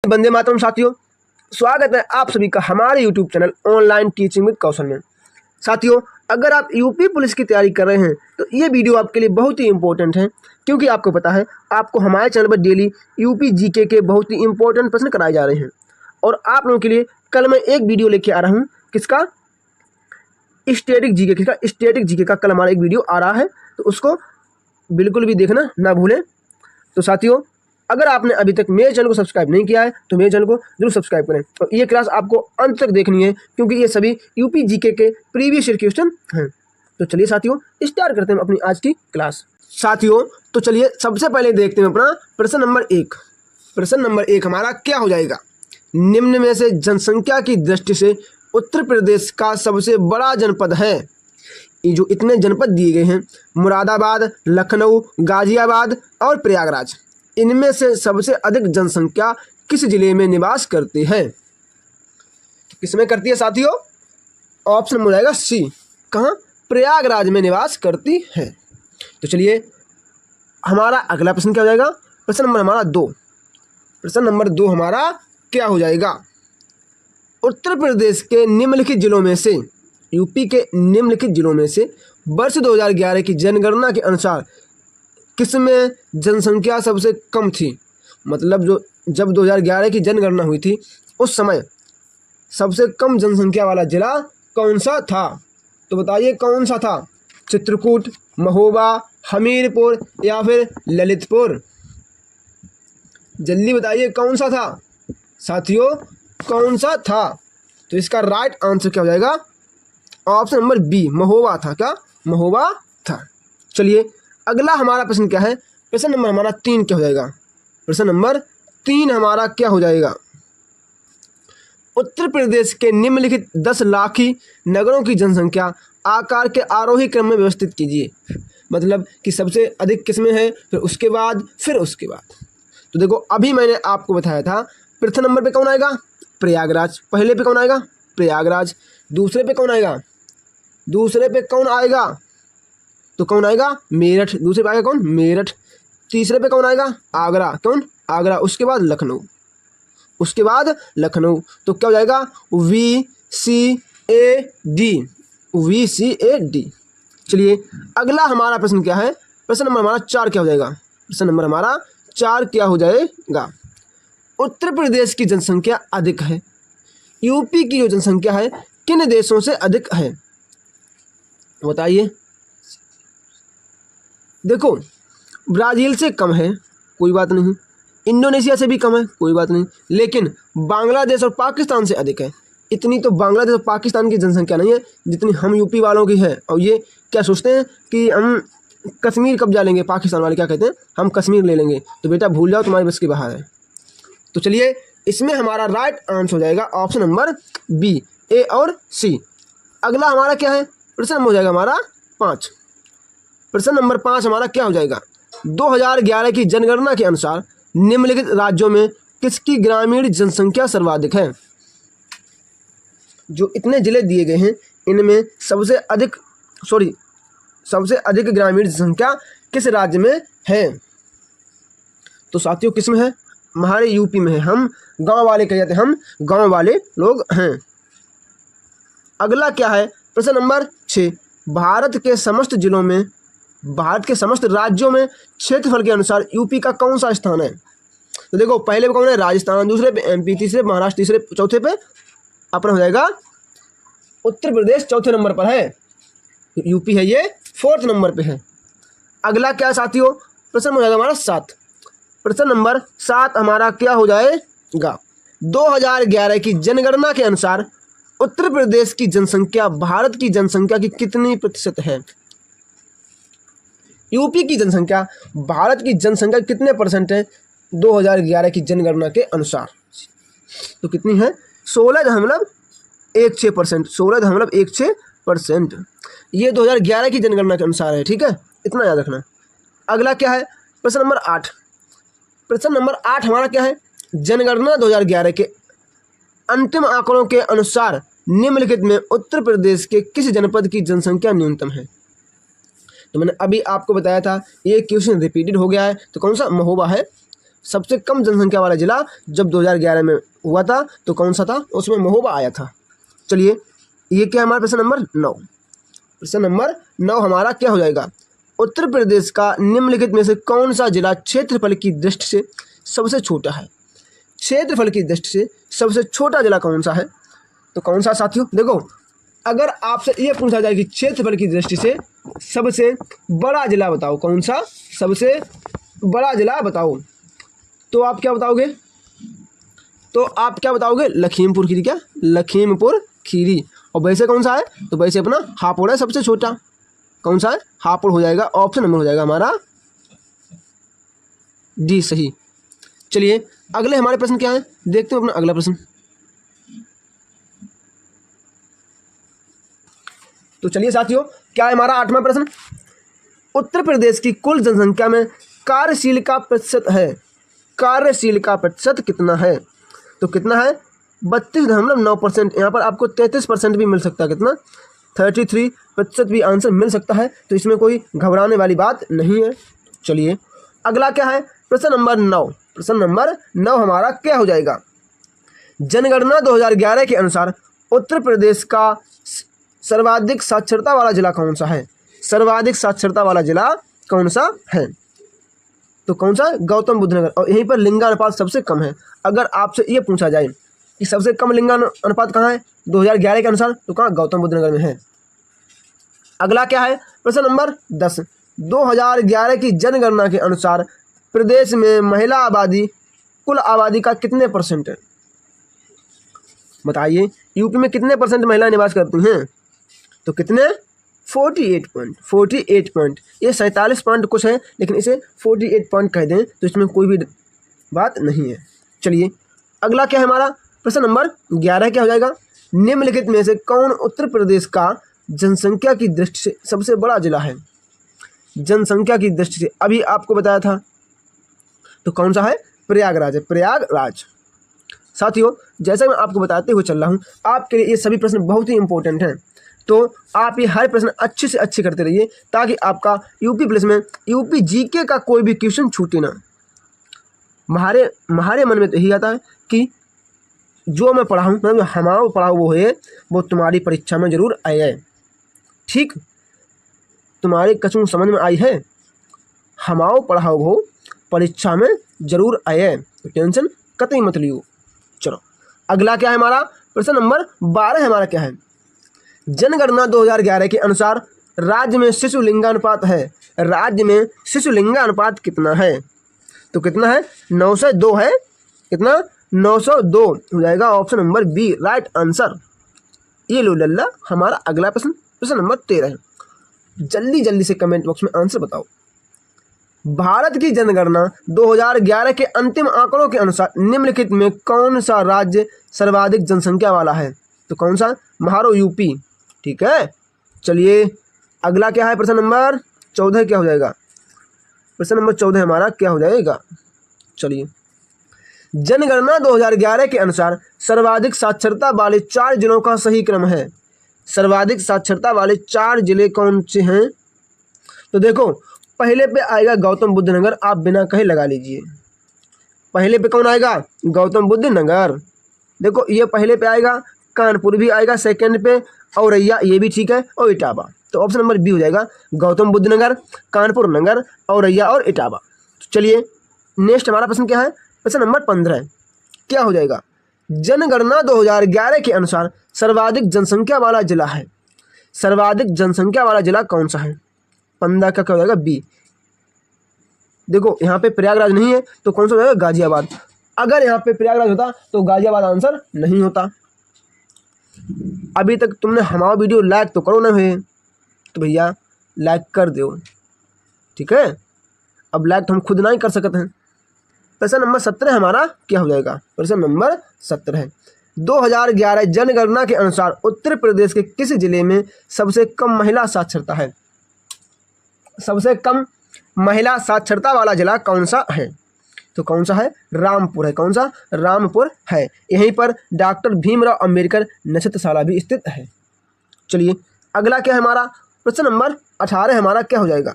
वंदे मातरम साथियों, स्वागत है आप सभी का हमारे YouTube channel online teaching with Kaushal में। साथियों, अगर आप यूपी पुलिस की तैयारी कर रहे हैं तो ये वीडियो आपके लिए बहुत ही इंपॉर्टेंट है, क्योंकि आपको पता है आपको हमारे चैनल पर डेली यूपी जीके के बहुत ही इंपॉर्टेंट प्रश्न कराए जा रहे हैं। और आप लोगों के लिए कल मैं एक वीडियो लेके आ रहा हूँ, किसका? स्टैटिक जीके का कल हमारा एक वीडियो आ रहा है, तो उसको बिल्कुल भी देखना ना भूलें। तो साथियों, अगर आपने अभी तक मेरे चैनल को सब्सक्राइब नहीं किया है तो मेरे चैनल को जरूर सब्सक्राइब करें और ये क्लास आपको अंत तक देखनी है, क्योंकि ये सभी यूपी जीके के प्रीवियस ईयर क्वेश्चन हैं। तो चलिए साथियों, स्टार्ट करते हैं अपनी आज की क्लास। साथियों, तो चलिए सबसे पहले देखते हैं अपना प्रश्न नंबर 1। प्रश्न नंबर 1 हमारा क्या हो जाएगा? निम्न में से जनसंख्या की दृष्टि से उत्तर प्रदेश का सबसे बड़ा जनपद है। ये जो इतने जनपद दिए गए हैं, मुरादाबाद, लखनऊ, गाजियाबाद और प्रयागराज, इनमें से सबसे अधिक जनसंख्या किस जिले में निवास करती है? किसमें करती है साथियों? ऑप्शन हो जाएगा सी। कहाँ? प्रयागराज में निवास करती है। तो चलिए हमारा अगला प्रश्न क्या हो जाएगा? प्रश्न नंबर हमारा 2। प्रश्न नंबर 2 हमारा क्या हो जाएगा? उत्तर प्रदेश के निम्नलिखित जिलों में से, यूपी के निम्नलिखित जिलों में से वर्ष 2011 की जनगणना के अनुसार किसमें जनसंख्या सबसे कम थी? मतलब जब 2011 की जनगणना हुई थी उस समय सबसे कम जनसंख्या वाला जिला कौन सा था? तो बताइए कौन सा था? चित्रकूट, महोबा, हमीरपुर या फिर ललितपुर? जल्दी बताइए कौन सा था साथियों, कौन सा था? तो इसका राइट आंसर क्या हो जाएगा? ऑप्शन नंबर बी, महोबा था। क्या? महोबा था। चलिए अगला हमारा प्रश्न क्या है? प्रश्न नंबर हमारा 3 क्या हो जाएगा? प्रश्न नंबर 3 हमारा क्या हो जाएगा? उत्तर प्रदेश के निम्नलिखित 10 लाखी नगरों की जनसंख्या आकार के आरोही क्रम में व्यवस्थित कीजिए। मतलब कि सबसे अधिक किसमें है, फिर उसके बाद, फिर उसके बाद। तो देखो, अभी मैंने आपको बताया था प्रथम नंबर पे कौन आएगा? प्रयागराज। पहले पे कौन आएगा? प्रयागराज। दूसरे पे कौन आएगा? दूसरे पे कौन आएगा? तो कौन आएगा? मेरठ। दूसरे पे आएगा कौन? मेरठ। तीसरे पे कौन आएगा? आगरा। कौन? आगरा। उसके बाद लखनऊ। उसके बाद लखनऊ। तो क्या हो जाएगा? VCAD। VCAD। चलिए अगला हमारा प्रश्न क्या है? प्रश्न नंबर हमारा 4 क्या हो जाएगा? प्रश्न नंबर हमारा 4 क्या हो जाएगा? उत्तर प्रदेश की जनसंख्या अधिक है, यूपी की जो जनसंख्या है किन देशों से अधिक है? बताइए। देखो, ब्राज़ील से कम है, कोई बात नहीं। इंडोनेशिया से भी कम है, कोई बात नहीं। लेकिन बांग्लादेश और पाकिस्तान से अधिक है। इतनी तो बांग्लादेश और पाकिस्तान की जनसंख्या नहीं है जितनी हम यूपी वालों की है। और ये क्या सोचते हैं कि हम कश्मीर कब्जा लेंगे? पाकिस्तान वाले क्या कहते हैं? हम कश्मीर ले लेंगे। तो बेटा भूल जाओ, तुम्हारे बस के बाहर है। तो चलिए इसमें हमारा राइट आंसर हो जाएगा ऑप्शन नंबर बी, ए और सी। अगला हमारा क्या है? प्रश्न नंबर हो जाएगा हमारा 5। प्रश्न नंबर 5 हमारा क्या हो जाएगा? 2011 की जनगणना के अनुसार निम्नलिखित राज्यों में किसकी ग्रामीण जनसंख्या सर्वाधिक है? जो इतने जिले दिए गए हैं इनमें सबसे अधिक ग्रामीण जनसंख्या किस राज्य में है? तो साथियों किस में है? हमारे यूपी में है। हम गांव वाले कह जाते हैं, हम गांव वाले लोग हैं। अगला क्या है? प्रश्न नंबर 6। भारत के समस्त राज्यों में क्षेत्रफल के अनुसार यूपी का कौन सा स्थान है? तो देखो, पहले पे कौन है? राजस्थान। दूसरे पे MP, तीसरे महाराष्ट्र, तीसरे चौथे पे अपना हो जाएगा उत्तर प्रदेश। चौथे नंबर पर है यूपी, है ये 4th नंबर पे है। अगला क्या साथियों? प्रश्न हो जाएगा हमारा 7। प्रश्न नंबर 7 हमारा क्या हो जाएगा? 2011 की जनगणना के अनुसार उत्तर प्रदेश की जनसंख्या भारत की जनसंख्या की कितनी प्रतिशत है? यूपी की जनसंख्या भारत की जनसंख्या कितने परसेंट है 2011 की जनगणना के अनुसार? तो कितनी है? 16.16%। 16.16%। ये 2011 की जनगणना के अनुसार है, ठीक है? इतना याद रखना। अगला क्या है? प्रश्न नंबर 8। प्रश्न नंबर 8 हमारा क्या है? जनगणना 2011 के अंतिम आंकड़ों के अनुसार निम्नलिखित में उत्तर प्रदेश के किस जनपद की जनसंख्या न्यूनतम है? तो मैंने अभी आपको बताया था, ये क्वेश्चन रिपीटेड हो गया है। तो कौन सा? महोबा है। सबसे कम जनसंख्या वाला जिला जब 2011 में हुआ था तो कौन सा था? उसमें महोबा आया था। चलिए ये क्या है हमारा प्रश्न नंबर 9। प्रश्न नंबर 9 हमारा क्या हो जाएगा? उत्तर प्रदेश का निम्नलिखित में से कौन सा जिला क्षेत्रफल की दृष्टि से सबसे छोटा है? क्षेत्रफल की दृष्टि से सबसे छोटा जिला कौन सा है? तो कौन सा साथियों? देखो, अगर आपसे ये पूछा जाए कि क्षेत्रफल की दृष्टि से सबसे बड़ा जिला बताओ, कौन सा सबसे बड़ा जिला बताओ, तो आप क्या बताओगे? तो आप क्या बताओगे? लखीमपुर खीरी। क्या? लखीमपुर खीरी। और वैसे कौन सा है? तो वैसे अपना हापुड़ है सबसे छोटा। कौन सा है? हापुड़ हो जाएगा। ऑप्शन नंबर हो जाएगा हमारा डी सही। चलिए अगले हमारे प्रश्न क्या है, देखते हैं अपना अगला प्रश्न। तो चलिए साथियों, क्या है हमारा 8वां प्रश्न? उत्तर प्रदेश की कुल जनसंख्या में कार्यशील का प्रतिशत है, कार्यशील का प्रतिशत कितना है? तो कितना है? 32.9%। यहाँ पर आपको 33% भी मिल सकता है। कितना? 33% भी आंसर मिल सकता है। तो इसमें कोई घबराने वाली बात नहीं है। चलिए अगला क्या है? प्रश्न नंबर 9। प्रश्न नंबर 9 हमारा क्या हो जाएगा? जनगणना 2011 के अनुसार उत्तर प्रदेश का सर्वाधिक साक्षरता वाला जिला कौन सा है? सर्वाधिक साक्षरता वाला जिला कौन सा है? तो कौन सा? गौतम बुद्ध नगर। और यहीं पर लिंगानुपात सबसे कम है। अगर आपसे ये पूछा जाए कि सबसे कम लिंगानुपात कहाँ है 2011 के अनुसार, तो कहाँ? गौतम बुद्ध नगर में है। अगला क्या है? प्रश्न नंबर 10। 2011 की जनगणना के अनुसार प्रदेश में महिला आबादी कुल आबादी का कितने परसेंट है? बताइए, यूपी में कितने परसेंट महिलाएं निवास करती हैं? तो कितने? 48 पॉइंट। ये 47 पॉइंट कुछ है, लेकिन इसे 48 पॉइंट कह दें तो इसमें कोई भी बात नहीं है। चलिए अगला क्या है हमारा? प्रश्न नंबर 11 क्या हो जाएगा? निम्नलिखित में से कौन उत्तर प्रदेश का जनसंख्या की दृष्टि से सबसे बड़ा जिला है? जनसंख्या की दृष्टि से अभी आपको बताया था, तो कौन सा है? प्रयागराज है। प्रयागराज। साथियों, जैसा मैं आपको बताते हुए चल रहा हूँ, आपके लिए ये सभी प्रश्न बहुत ही इंपॉर्टेंट हैं। तो आप ये हर प्रश्न अच्छे से अच्छे करते रहिए, ताकि आपका यूपी प्लस में यूपी जीके का कोई भी क्वेश्चन छूटे ना। हमारे मन में तो यही आता है कि जो मैं पढ़ाऊँ, मतलब हमारा पढ़ाओ वो है, वो तुम्हारी परीक्षा में जरूर आए। ठीक? तुम्हारे कचू समझ में आई है? हमारा पढ़ाओ वो परीक्षा में जरूर आए, तो टेंशन कतई मत लियो। चलो अगला क्या है हमारा? प्रश्न नंबर 12 हमारा क्या है? जनगणना 2011 के अनुसार राज्य में शिशु लिंगानुपात है। राज्य में शिशु लिंगानुपात कितना है? तो कितना है? 902 है। कितना? 902 हो जाएगा। Option number B right answer. ये लो लल्ला हमारा अगला प्रश्न, प्रश्न नंबर 13 है। जल्दी से कमेंट बॉक्स में आंसर बताओ। भारत की जनगणना 2011 के अंतिम आंकड़ों के अनुसार निम्नलिखित में कौन सा राज्य सर्वाधिक जनसंख्या वाला है? तो कौन सा? महारो यूपी। ठीक है। चलिए अगला क्या है? प्रश्न नंबर 14 क्या हो जाएगा? प्रश्न नंबर 14 हमारा क्या हो जाएगा? चलिए, जनगणना 2011 के अनुसार सर्वाधिक साक्षरता वाले 4 जिलों का सही क्रम है। सर्वाधिक साक्षरता वाले 4 जिले कौन से हैं? तो देखो, पहले पे आएगा गौतम बुद्ध नगर। आप बिना कहे लगा लीजिए। पहले पे कौन आएगा? गौतम बुद्ध नगर। देखो ये पहले पे आएगा। कानपुर भी आएगा सेकंड पे, औरैया ये भी ठीक है, और इटावा। तो ऑप्शन नंबर बी हो जाएगा। गौतम बुद्ध नगर, कानपुर नगर, औरैया और इटावा। तो चलिए नेक्स्ट हमारा प्रश्न क्या है? प्रश्न नंबर 15 क्या हो जाएगा? जनगणना 2011 के अनुसार सर्वाधिक जनसंख्या वाला जिला है। सर्वाधिक जनसंख्या वाला जिला कौन सा है? 15 का क्या हो जाएगा? बी। देखो यहाँ पे प्रयागराज नहीं है, तो कौन सा हो जाएगा? गाजियाबाद। अगर यहाँ पे प्रयागराज होता तो गाजियाबाद आंसर नहीं होता। अभी तक तुमने हमारा वीडियो लाइक तो करो ना है, तो भैया लाइक कर दो। ठीक है, अब लाइक तो हम खुद ना ही कर सकते हैं। प्रश्न नंबर 17 हमारा क्या हो जाएगा? प्रश्न नंबर 17 2011 जनगणना के अनुसार उत्तर प्रदेश के किस जिले में सबसे कम महिला साक्षरता है? सबसे कम महिला साक्षरता वाला जिला कौन सा है? तो कौन सा है? रामपुर है। कौन सा? रामपुर है। यहीं पर डॉक्टर भीमराव अंबेडकर नक्षत्रशाला भी स्थित है। चलिए अगला क्या है हमारा? प्रश्न नंबर 18 हमारा क्या हो जाएगा?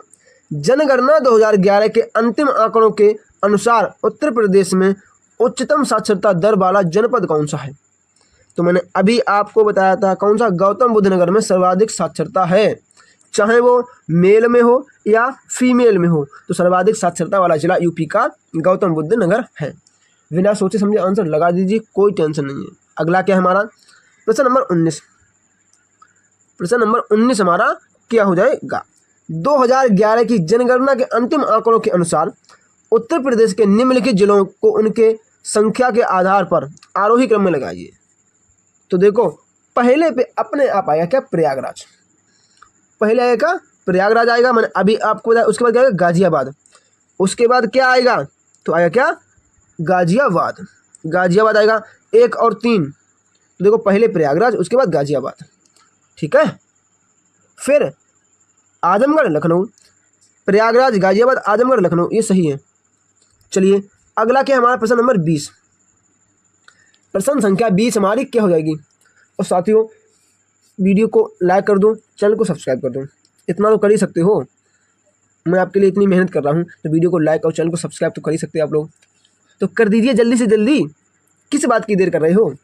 जनगणना 2011 के अंतिम आंकड़ों के अनुसार उत्तर प्रदेश में उच्चतम साक्षरता दर वाला जनपद कौन सा है? तो मैंने अभी आपको बताया था कौन सा, गौतम बुद्ध नगर में सर्वाधिक साक्षरता है, चाहे वो मेल में हो या फीमेल में हो, तो सर्वाधिक साक्षरता वाला जिला यूपी का गौतम बुद्ध नगर है। बिना सोचे समझे आंसर लगा दीजिए, कोई टेंशन नहीं है। अगला क्या है हमारा प्रश्न नंबर 19। प्रश्न नंबर 19 हमारा क्या हो जाएगा? 2011 की जनगणना के अंतिम आंकड़ों के अनुसार उत्तर प्रदेश के निम्नलिखित जिलों को उनके संख्या के आधार पर आरोही क्रम में लगाइए। तो देखो पहले पे अपने आप आएगा क्या? प्रयागराज। पहले आएगा प्रयागराज आएगा, मैंने अभी आपको बताया। उसके बाद क्या आएगा? गाजियाबाद। उसके बाद क्या आएगा? तो आएगा क्या? गाजियाबाद। गाजियाबाद आएगा 1 और 3। तो देखो पहले प्रयागराज, उसके बाद गाजियाबाद, ठीक है। फिर आजमगढ़ लखनऊ, प्रयागराज गाजियाबाद आजमगढ़ लखनऊ, ये सही है। चलिए अगला क्या हमारा प्रश्न नंबर 20। प्रश्न संख्या 20 हमारी क्या हो जाएगी? और साथियों वीडियो को लाइक कर दो, चैनल को सब्सक्राइब कर दो, इतना तो कर ही सकते हो। मैं आपके लिए इतनी मेहनत कर रहा हूँ तो वीडियो को लाइक और चैनल को सब्सक्राइब तो कर ही सकते हैं आप लोग, तो कर दीजिए जल्दी से जल्दी, किस बात की देर कर रहे हो।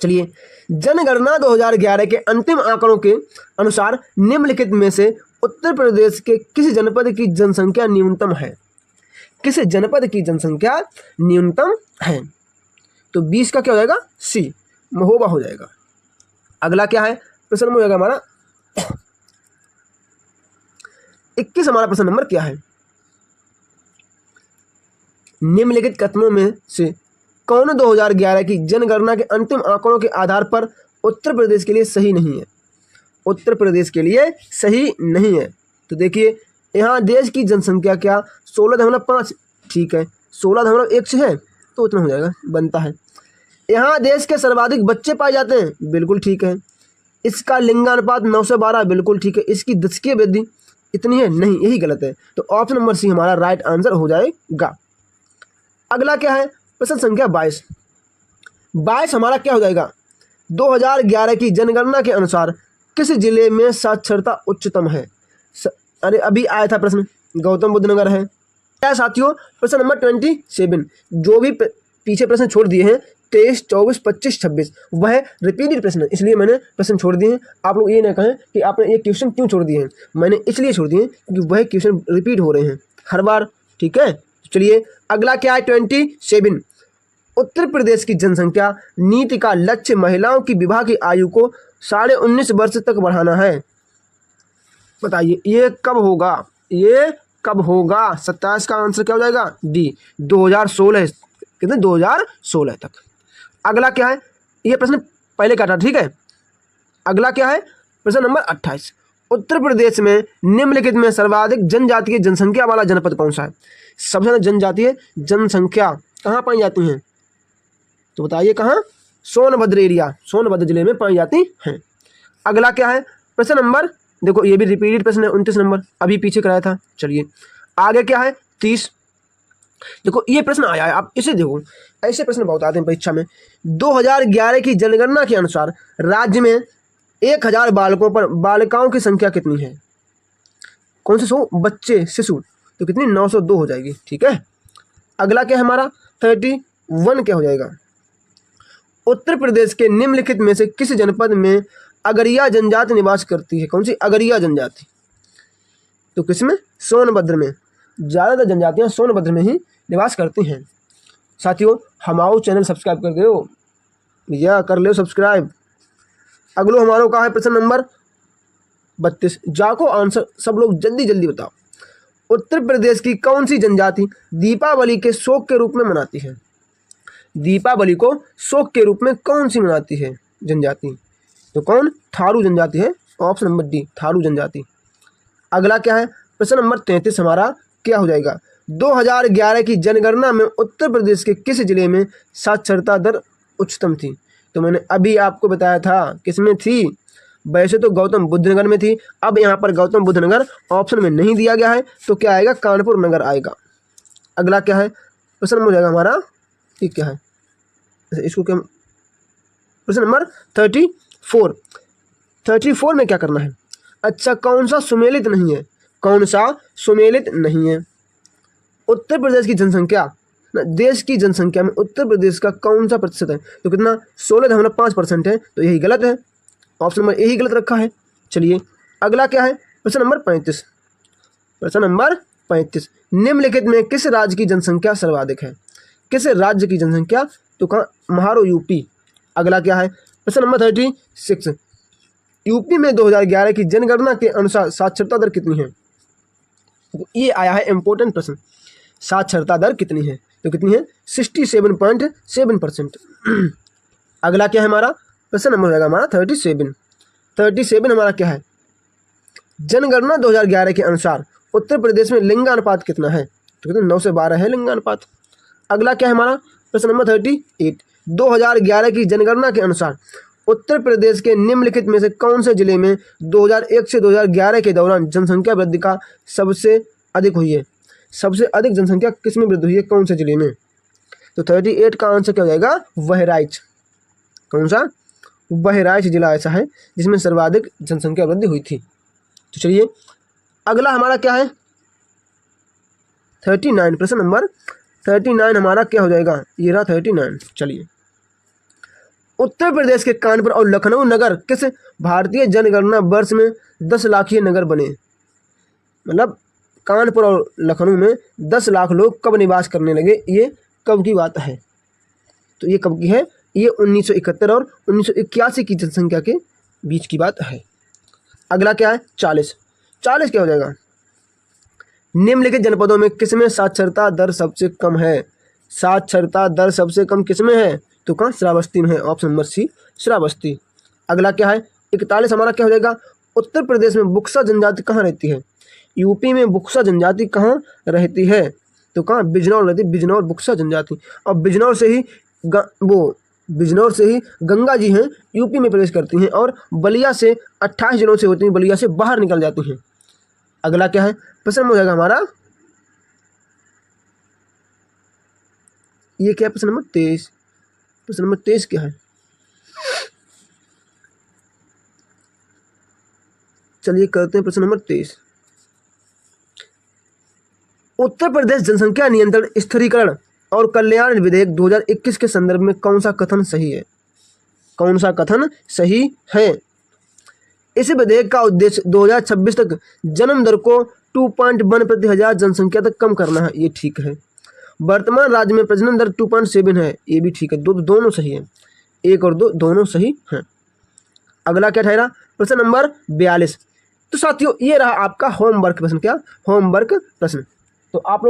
चलिए जनगणना 2011 के अंतिम आंकड़ों के अनुसार निम्नलिखित में से उत्तर प्रदेश के किस जनपद की जनसंख्या न्यूनतम है? किस जनपद की जनसंख्या न्यूनतम है? तो 20 का क्या हो जाएगा? सी, महोबा हो जाएगा। अगला क्या है प्रश्न नंबर हो जाएगा हमारा 21। हमारा प्रश्न नंबर क्या है? निम्नलिखित कथनों में से कौन 2011 की जनगणना के अंतिम आंकड़ों के आधार पर उत्तर प्रदेश के लिए सही नहीं है? उत्तर प्रदेश के लिए सही नहीं है। तो देखिए यहाँ देश की जनसंख्या क्या 16.5, ठीक है, 16.1 से है तो उतना हो जाएगा, बनता है। यहाँ देश के सर्वाधिक बच्चे पाए जाते हैं, बिल्कुल ठीक है। इसका लिंगानुपात 9 से 12, बिल्कुल ठीक है। इसकी दशकीय वृद्धि इतनी है, नहीं, यही गलत है। तो ऑप्शन नंबर सी हमारा राइट आंसर हो जाएगा। अगला क्या है प्रश्न संख्या 22। 22 हमारा क्या हो जाएगा? 2011 की जनगणना के अनुसार किस जिले में साक्षरता उच्चतम है? अरे अभी आया था प्रश्न, गौतम बुद्ध नगर है। क्या साथियों प्रश्न नंबर 27, जो भी पीछे प्रश्न छोड़ दिए हैं 23, 24, 25, 26 वह रिपीटेड प्रश्न, इसलिए मैंने प्रश्न छोड़ दिए हैं। आप लोग ये ना कहें कि आपने ये क्वेश्चन क्यों छोड़ दिए हैं, मैंने इसलिए छोड़ दिए क्योंकि वह क्वेश्चन रिपीट हो रहे हैं हर बार, ठीक है। चलिए अगला क्या है 27। उत्तर प्रदेश की जनसंख्या नीति का लक्ष्य महिलाओं की विवाह की आयु को 19.5 वर्ष तक बढ़ाना है। बताइए ये कब होगा? ये कब होगा? 27 का आंसर क्या हो जाएगा? डी, 2016, कितने 2016 तक। अगला क्या है? ये प्रश्न पहले का था, ठीक है। अगला क्या है प्रश्न नंबर 28। उत्तर प्रदेश में निम्नलिखित में सर्वाधिक जनजातीय जनसंख्या वाला जनपद कौन सा है? सबसे ज्यादा जनजातीय जनसंख्या कहाँ पाई जाती हैं? तो बताइए कहाँ? सोनभद्र एरिया, सोनभद्र जिले में पाई जाती हैं। अगला क्या है प्रश्न नंबर, देखो ये भी रिपीटेड प्रश्न है, 29 नंबर, अभी पीछे कराया था। चलिए आगे क्या है 30। देखो ये प्रश्न आया है, आप इसे देखो, ऐसे प्रश्न बहुत आते हैं परीक्षा में। 2011 की जनगणना के अनुसार राज्य में 1000 बालकों पर बालिकाओं की संख्या कितनी है? कौन से 100 बच्चे, शिशु, तो कितनी? 902 हो जाएगी, ठीक है। अगला क्या है हमारा 31 क्या हो जाएगा? उत्तर प्रदेश के निम्नलिखित में से किस जनपद में अगरिया जनजाति निवास करती है? कौन सी अगरिया जनजाति? तो किसमें? सोनभद्र में। ज़्यादातर जनजातियां सोनभद्र में ही निवास करती हैं। साथियों हमारा चैनल सब्सक्राइब कर दो भैया, कर लो सब्सक्राइब। अगलो हमारा का है प्रश्न नंबर 32। जाको आंसर सब लोग जल्दी जल्दी बताओ। उत्तर प्रदेश की कौन सी जनजाति दीपावली के शोक के रूप में मनाती है? दीपावली को शोक के रूप में कौन सी मनाती है जनजाति? तो कौन? थारू जनजाति है, ऑप्शन नंबर डी, थारू जनजाति। अगला क्या है प्रश्न नंबर 33 हमारा क्या हो जाएगा? 2011 की जनगणना में उत्तर प्रदेश के किस जिले में साक्षरता दर उच्चतम थी? तो मैंने अभी आपको बताया था किसमें थी, वैसे तो गौतम बुद्ध नगर में थी, अब यहाँ पर गौतम बुद्ध नगर ऑप्शन में नहीं दिया गया है, तो क्या आएगा? कानपुर नगर आएगा। अगला क्या है प्रश्न हो जाएगा हमारा, ठीक क्या है इसको क्या, प्रश्न नंबर 34 में क्या करना है? अच्छा कौन सा सुमेलित नहीं है? कौन सा सुमेलित नहीं है? उत्तर प्रदेश की जनसंख्या, देश की जनसंख्या में उत्तर प्रदेश का कौन सा प्रतिशत है? तो कितना? 16.5% है। तो यही गलत है, ऑप्शन नंबर यही गलत रखा है। चलिए अगला क्या है? प्रश्न नंबर 35। प्रश्न नंबर 35, निम्नलिखित में किस राज्य की जनसंख्या सर्वाधिक है? किस राज्य की जनसंख्या? तो कहाँ? महारो यूपी। अगला क्या है? प्रश्न नंबर 36, यूपी में 2011 की जनगणना के अनुसार साक्षरता दर कितनी है? ये आया है इंपॉर्टेंट प्रश्न, साक्षरता दर कितनी है? तो कितनी है? 67.7%। अगला क्या है हमारा? प्रश्न नंबर हो जाएगा हमारा 37 हमारा क्या है? जनगणना 2011 के अनुसार उत्तर प्रदेश में लिंगानुपात कितना है? तो कितना? 9 से 12 है लिंगानुपात। अगला क्या है हमारा? प्रश्न नंबर 38, 2011 की जनगणना के अनुसार उत्तर प्रदेश के निम्नलिखित में से कौन से जिले में 2001 से 2011 के दौरान जनसंख्या वृद्धि का सबसे अधिक हुई है? सबसे अधिक जनसंख्या किस में वृद्धि हुई है? कौन से जिले में? तो 38 का आंसर क्या हो जाएगा? बहराइच। कौन सा? बहराइच जिला ऐसा है जिसमें सर्वाधिक जनसंख्या वृद्धि हुई थी। तो चलिए अगला हमारा क्या है? 39, प्रश्न नंबर 39 हमारा क्या हो जाएगा? ये रहा 39। चलिए, उत्तर प्रदेश के कानपुर और लखनऊ नगर किस भारतीय जनगणना वर्ष में 10 लाखीय नगर बने? मतलब कानपुर और लखनऊ में 10 लाख लोग कब निवास करने लगे? ये कब की बात है? तो ये कब की है? ये 1971 और 1981 की जनसंख्या के बीच की बात है। अगला क्या है? 40 क्या हो जाएगा? निम्नलिखित जनपदों में किसमें साक्षरता दर सबसे कम है? साक्षरता दर सबसे कम किसमें है? तो कहाँ? श्रावस्ती में है, ऑप्शन नंबर सी, श्रावस्ती। अगला क्या है? 41 हमारा क्या हो जाएगा? उत्तर प्रदेश में बुक्सा जनजाति कहाँ रहती है? यूपी में बुक्सा जनजाति कहाँ रहती है? तो कहाँ? बिजनौर रहती है, बिजनौर बुक्सा जनजाति। और बिजनौर से ही गंगा जी हैं यूपी में प्रवेश करती हैं और बलिया से 28 जिलों से होती हैं, बलिया से बाहर निकल जाती हैं। अगला क्या है? प्रश्न हो जाएगा हमारा, ये क्या है? प्रश्न नंबर 23। प्रश्न नंबर 23 क्या है? चलिए करते हैं प्रश्न नंबर 23। उत्तर प्रदेश जनसंख्या नियंत्रण, स्थिरीकरण और कल्याण विधेयक 2021 के संदर्भ में कौन सा कथन सही है? कौन सा कथन सही है? इस विधेयक का उद्देश्य 2026 तक जन्म दर को 2.1 प्रति हजार जनसंख्या तक कम करना है। ये ठीक है। वर्तमान राज्य में प्रजनन दर 2.7 है। ये भी ठीक है। दोनों सही है, 1 और 2 दोनों सही हैं। अगला क्या ठहरा? प्रश्न नंबर 42। तो साथियों ये रहा आपका होमवर्क प्रश्न। क्या? होमवर्क प्रश्न। तो आप लोग